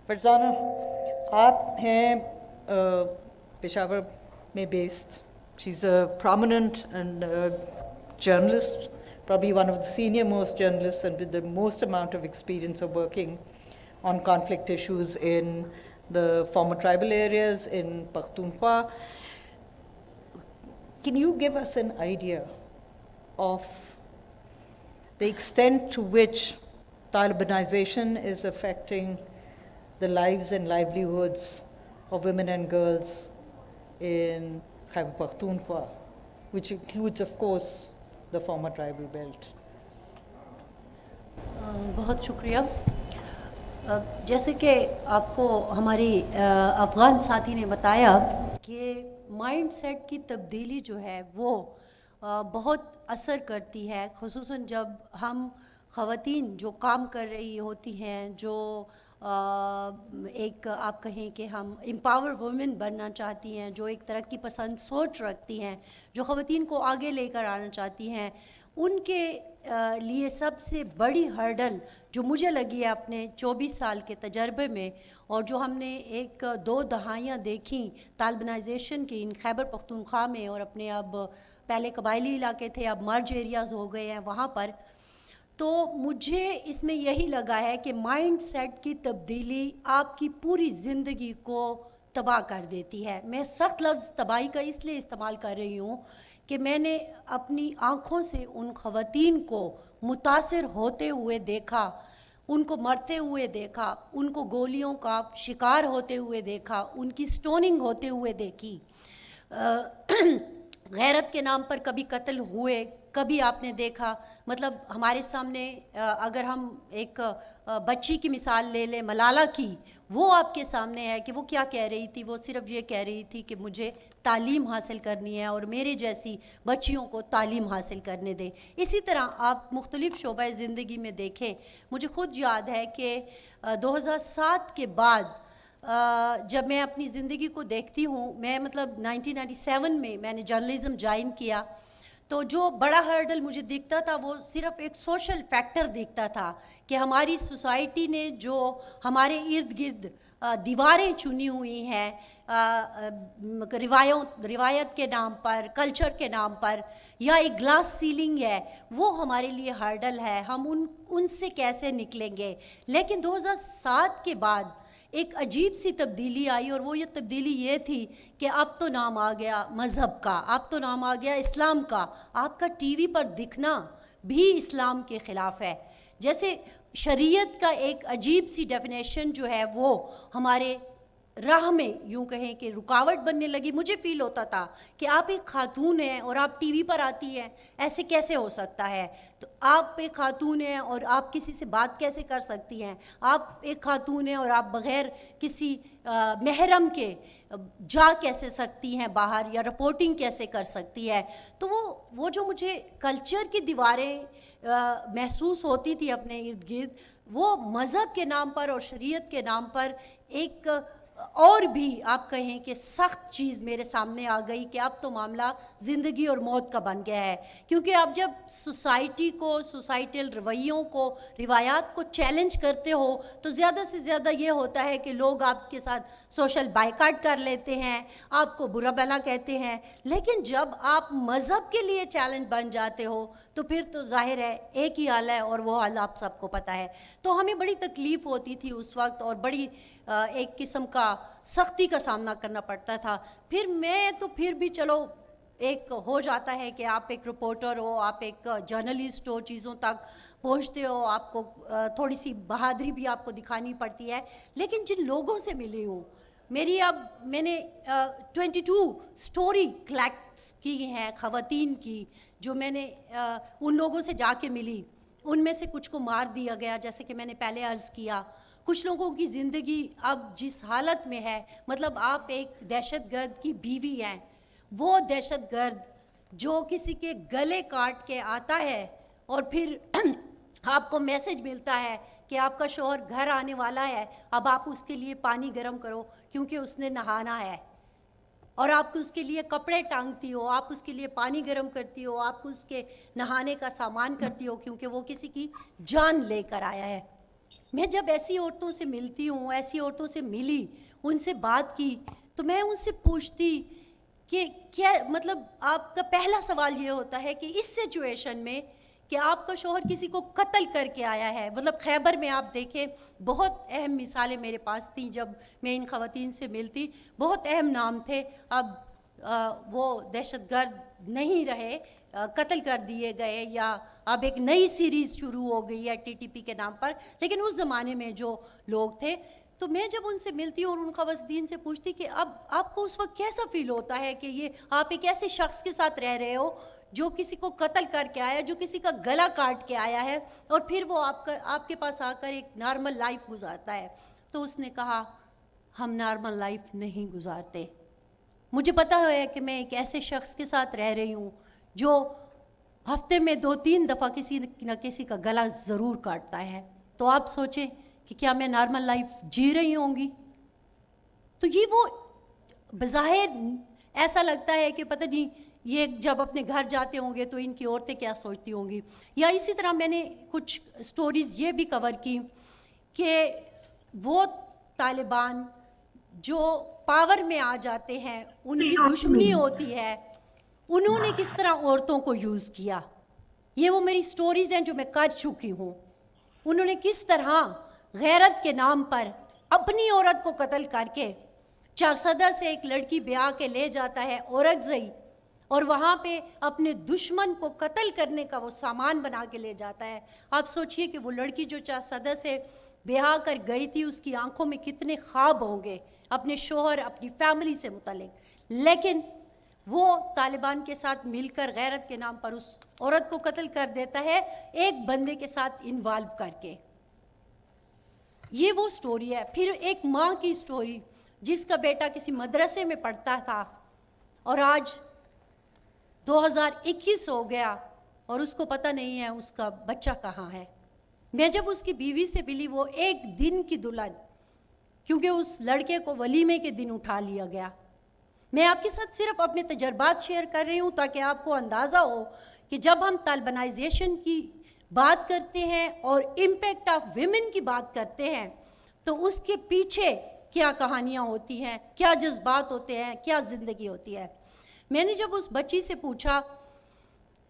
فرزانہ، آپ ہیں پشاور میں based. She's a prominent and journalist, probably one of the senior most journalists and with the most amount of experience of working on conflict issues in the former tribal areas in Pakhtunkhwa. Can you give us an idea of the extent to which Talibanization is affecting the lives and livelihoods of women and girls in Khyber Pakhtunkhwa, which includes, of course, the former tribal belt? بہت شکریہ. جیسے کہ آپ کو ہماری افغان ساتھی نے بتایا کہ مائنڈ سیٹ کی تبدیلی جو ہے وہ بہت اثر کرتی ہے، خصوصاً جب ہم خواتین جو کام کر رہی ہوتی ہیں، جو ایک آپ کہیں کہ ہم امپاور وومن بننا چاہتی ہیں، جو ایک ترقی پسند سوچ رکھتی ہیں، جو خواتین کو آگے لے کر آنا چاہتی ہیں، ان کے لیے سب سے بڑی ہرڈل جو مجھے لگی ہے اپنے 24 سال کے تجربے میں، اور جو ہم نے ایک دو دہائیاں دیکھیں طالبانائزیشن کی ان خیبر پختونخوا میں، اور اپنے اب پہلے قبائلی علاقے تھے اب مرج ایریاز ہو گئے ہیں وہاں پر، تو مجھے اس میں یہی لگا ہے کہ مائنڈ سیٹ کی تبدیلی آپ کی پوری زندگی کو تباہ کر دیتی ہے. میں سخت لفظ تباہی کا اس لیے استعمال کر رہی ہوں کہ میں نے اپنی آنکھوں سے ان خواتین کو متاثر ہوتے ہوئے دیکھا، ان کو مرتے ہوئے دیکھا، ان کو گولیوں کا شکار ہوتے ہوئے دیکھا، ان کی سٹوننگ ہوتے ہوئے دیکھی. غیرت کے نام پر کبھی قتل ہوئے، کبھی آپ نے دیکھا، مطلب ہمارے سامنے اگر ہم ایک بچی کی مثال لے لیں ملالہ کی، وہ آپ کے سامنے ہے کہ وہ کیا کہہ رہی تھی. وہ صرف یہ کہہ رہی تھی کہ مجھے تعلیم حاصل کرنی ہے اور میرے جیسی بچیوں کو تعلیم حاصل کرنے دیں. اسی طرح آپ مختلف شعبۂ زندگی میں دیکھیں. مجھے خود یاد ہے کہ 2007 کے بعد جب میں اپنی زندگی کو دیکھتی ہوں، میں مطلب 1997 میں نے جرنلزم جوائن کیا، تو جو بڑا ہرڈل مجھے دکھتا تھا وہ صرف ایک سوشل فیکٹر دکھتا تھا کہ ہماری سوسائٹی نے جو ہمارے ارد گرد دیواریں چنی ہوئی ہیں روایت کے نام پر، کلچر کے نام پر، یا ایک گلاس سیلنگ ہے، وہ ہمارے لیے ہرڈل ہے. ہم ان سے کیسے نکلیں گے؟ لیکن 2007 کے بعد ایک عجیب سی تبدیلی آئی، اور وہ یہ تبدیلی یہ تھی کہ اب تو نام آ گیا مذہب کا، اب تو نام آ گیا اسلام کا. آپ کا ٹی وی پر دکھنا بھی اسلام کے خلاف ہے. جیسے شریعت کا ایک عجیب سی ڈیفینیشن جو ہے وہ ہمارے راہ میں یوں کہیں کہ رکاوٹ بننے لگی. مجھے فیل ہوتا تھا کہ آپ ایک خاتون ہیں اور آپ ٹی وی پر آتی ہیں، ایسے کیسے ہو سکتا ہے؟ تو آپ ایک خاتون ہیں اور آپ کسی سے بات کیسے کر سکتی ہیں؟ آپ ایک خاتون ہیں اور آپ بغیر کسی محرم کے جا کیسے سکتی ہیں باہر، یا رپورٹنگ کیسے کر سکتی ہے؟ تو وہ جو مجھے کلچر کی دیواریں محسوس ہوتی تھی اپنے ارد گرد، وہ مذہب کے نام پر اور شریعت کے نام پر ایک اور بھی آپ کہیں کہ سخت چیز میرے سامنے آ گئی کہ اب تو معاملہ زندگی اور موت کا بن گیا ہے. کیونکہ اب جب سوسائٹی کو، سوسائٹل رویوں کو، روایات کو چیلنج کرتے ہو تو زیادہ سے زیادہ یہ ہوتا ہے کہ لوگ آپ کے ساتھ سوشل بائیکاٹ کر لیتے ہیں، آپ کو برا بھلا کہتے ہیں. لیکن جب آپ مذہب کے لیے چیلنج بن جاتے ہو تو پھر تو ظاہر ہے ایک ہی حال ہے، اور وہ حال آپ سب کو پتہ ہے. تو ہمیں بڑی تکلیف ہوتی تھی اس وقت، اور بڑی ایک قسم کا سختی کا سامنا کرنا پڑتا تھا. پھر بھی چلو ایک ہو جاتا ہے کہ آپ ایک رپورٹر ہو، آپ ایک جرنلسٹ ہو، چیزوں تک پہنچتے ہو، آپ کو تھوڑی سی بہادری بھی آپ کو دکھانی پڑتی ہے. لیکن جن لوگوں سے ملی ہوں، میں نے 22 سٹوری کلیکٹس کی ہیں خواتین کی، جو میں نے ان لوگوں سے جا کے ملی. ان میں سے کچھ کو مار دیا گیا، جیسے کہ میں نے پہلے عرض کیا. کچھ لوگوں کی زندگی اب جس حالت میں ہے، مطلب آپ ایک دہشت گرد کی بیوی ہیں، وہ دہشت گرد جو کسی کے گلے کاٹ کے آتا ہے اور پھر آپ کو میسج ملتا ہے کہ آپ کا شوہر گھر آنے والا ہے، اب آپ اس کے لیے پانی گرم کرو کیونکہ اس نے نہانا ہے، اور آپ اس کے لیے کپڑے ٹانگتی ہو، آپ اس کے لیے پانی گرم کرتی ہو، آپ اس کے نہانے کا سامان کرتی ہو کیونکہ وہ کسی کی جان لے کر آیا ہے. میں جب ایسی عورتوں سے ملتی ہوں، ایسی عورتوں سے ملی، ان سے بات کی، تو میں ان سے پوچھتی کہ کیا مطلب آپ کا پہلا سوال یہ ہوتا ہے کہ اس سچویشن میں کہ آپ کا شوہر کسی کو قتل کر کے آیا ہے. مطلب خیبر میں آپ دیکھیں بہت اہم مثالیں میرے پاس تھیں جب میں ان خواتین سے ملتی، بہت اہم نام تھے. اب وہ دہشت گرد نہیں رہے، قتل کر دیے گئے، یا اب ایک نئی سیریز شروع ہو گئی ہے ٹی ٹی پی کے نام پر. لیکن اس زمانے میں جو لوگ تھے، تو میں جب ان سے ملتی اور ان خواتین سے پوچھتی کہ اب آپ کو اس وقت کیسا فیل ہوتا ہے کہ یہ آپ ایک ایسے شخص کے ساتھ رہ رہے ہو جو کسی کو قتل کر کے آیا، جو کسی کا گلا کاٹ کے آیا ہے، اور پھر وہ آپ کے پاس آ کر ایک نارمل لائف گزارتا ہے. تو اس نے کہا ہم نارمل لائف نہیں گزارتے. مجھے پتا ہے کہ میں ایک ایسے شخص کے ساتھ رہ رہی ہوں جو ہفتے میں 2-3 دفعہ کسی نہ کسی کا گلا ضرور کاٹتا ہے. تو آپ سوچیں کہ کیا میں نارمل لائف جی رہی ہوں گی؟ تو یہ وہ بظاہر ایسا لگتا ہے کہ پتہ نہیں یہ جب اپنے گھر جاتے ہوں گے تو ان کی عورتیں کیا سوچتی ہوں گی. یا اسی طرح میں نے کچھ سٹوریز یہ بھی کور کی کہ وہ طالبان جو پاور میں آ جاتے ہیں، ان کی دشمنی ہوتی ہے، انہوں نے کس طرح عورتوں کو یوز کیا. یہ وہ میری سٹوریز ہیں جو میں کر چکی ہوں. انہوں نے کس طرح غیرت کے نام پر اپنی عورت کو قتل کر کے چارسدہ سے ایک لڑکی بیاہ کے لے جاتا ہے اورکزئی، اور وہاں پہ اپنے دشمن کو قتل کرنے کا وہ سامان بنا کے لے جاتا ہے. آپ سوچئے کہ وہ لڑکی جو چارسدہ سے بیاہ کر گئی تھی، اس کی آنکھوں میں کتنے خواب ہوں گے اپنے شوہر، اپنی فیملی سے متعلق. لیکن وہ طالبان کے ساتھ مل کر غیرت کے نام پر اس عورت کو قتل کر دیتا ہے، ایک بندے کے ساتھ انوالو کر کے. یہ وہ سٹوری ہے. پھر ایک ماں کی سٹوری جس کا بیٹا کسی مدرسے میں پڑھتا تھا اور آج 2021 ہو گیا اور اس کو پتہ نہیں ہے اس کا بچہ کہاں ہے. میں جب اس کی بیوی سے ملی، وہ ایک دن کی دلہن، کیونکہ اس لڑکے کو ولیمے کے دن اٹھا لیا گیا. میں آپ کے ساتھ صرف اپنے تجربات شیئر کر رہی ہوں تاکہ آپ کو اندازہ ہو کہ جب ہم طالبانائزیشن کی بات کرتے ہیں اور امپیکٹ آف ویمن کی بات کرتے ہیں تو اس کے پیچھے کیا کہانیاں ہوتی ہیں، کیا جذبات ہوتے ہیں، کیا زندگی ہوتی ہے. میں نے جب اس بچی سے پوچھا،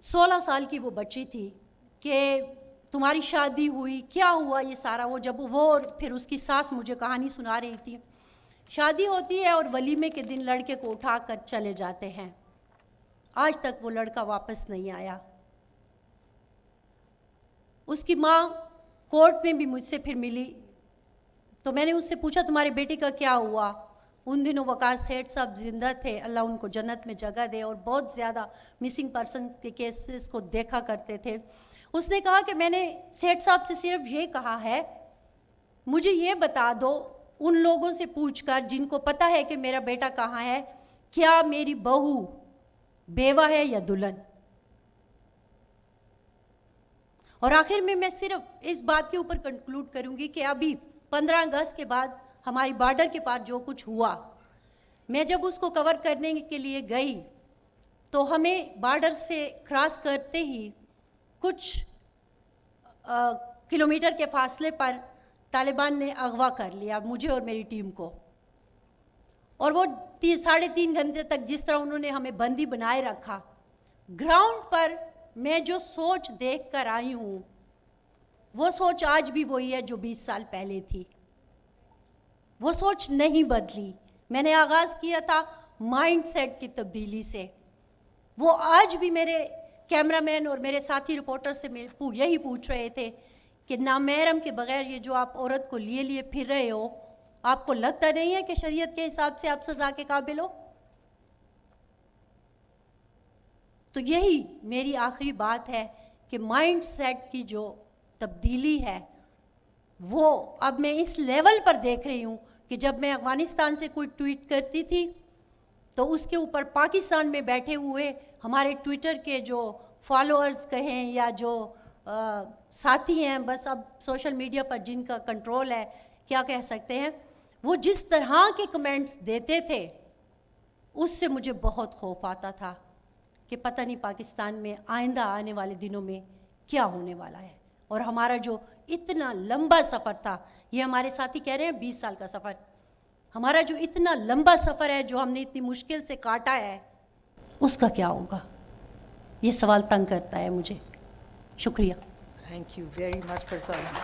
16 سال کی وہ بچی تھی، کہ تمہاری شادی ہوئی، کیا ہوا یہ سارا، وہ جب وہ اور پھر اس کی ساس مجھے کہانی سنا رہی تھی. شادی ہوتی ہے اور ولیمے کے دن لڑکے کو اٹھا کر چلے جاتے ہیں. آج تک وہ لڑکا واپس نہیں آیا. اس کی ماں کورٹ میں بھی مجھ سے پھر ملی تو میں نے اس سے پوچھا تمہارے بیٹے کا کیا ہوا. ان دنوں وقار سیٹھ صاحب زندہ تھے، اللہ ان کو جنت میں جگہ دے، اور بہت زیادہ مسنگ پرسنز کے کیسز کو دیکھا کرتے تھے. اس نے کہا کہ میں نے سیٹھ صاحب سے صرف یہ کہا ہے، مجھے یہ بتا دو ان لوگوں سے پوچھ کر جن کو پتہ ہے کہ میرا بیٹا کہاں ہے، کیا میری بہو بیوہ ہے یا دلہن. اور آخر میں صرف اس بات کے اوپر کنکلوڈ کروں گی کہ ابھی 15 اگست کے بعد ہماری بارڈر کے پاس جو کچھ ہوا، میں جب اس کو کور کرنے کے لیے گئی تو ہمیں بارڈر سے کراس کرتے ہی کچھ کلومیٹر کے فاصلے پر طالبان نے اغوا کر لیا مجھے اور میری ٹیم کو. اور وہ 3.5 گھنٹے تک جس طرح انہوں نے ہمیں بندی بنائے رکھا، گراؤنڈ پر میں جو سوچ دیکھ کر آئی ہوں وہ سوچ آج بھی وہی ہے جو 20 سال پہلے تھی. وہ سوچ نہیں بدلی. میں نے آغاز کیا تھا مائنڈ سیٹ کی تبدیلی سے. وہ آج بھی میرے کیمرہ مین اور میرے ساتھی رپورٹر سے یہی پوچھ رہے تھے کہ نامحرم کے بغیر یہ جو آپ عورت کو لیے پھر رہے ہو، آپ کو لگتا نہیں ہے کہ شریعت کے حساب سے آپ سزا کے قابل ہو؟ تو یہی میری آخری بات ہے کہ مائنڈ سیٹ کی جو تبدیلی ہے وہ اب میں اس لیول پر دیکھ رہی ہوں کہ جب میں افغانستان سے کوئی ٹویٹ کرتی تھی تو اس کے اوپر پاکستان میں بیٹھے ہوئے ہمارے ٹویٹر کے جو فالوورز کہیں یا جو ساتھی ہیں، بس اب سوشل میڈیا پر جن کا کنٹرول ہے، کیا کہہ سکتے ہیں، وہ جس طرح کے کمنٹس دیتے تھے اس سے مجھے بہت خوف آتا تھا کہ پتہ نہیں پاکستان میں آئندہ آنے والے دنوں میں کیا ہونے والا ہے. اور ہمارا جو اتنا لمبا سفر تھا. یہ ہمارے ساتھی کہہ رہے ہیں 20 سال کا سفر. ہمارا جو اتنا لمبا سفر ہے جو ہم نے اتنی مشکل سے کاٹا ہے اس کا کیا ہوگا؟ یہ سوال تنگ کرتا ہے مجھے. شکریہ. Thank you very much, Farzana.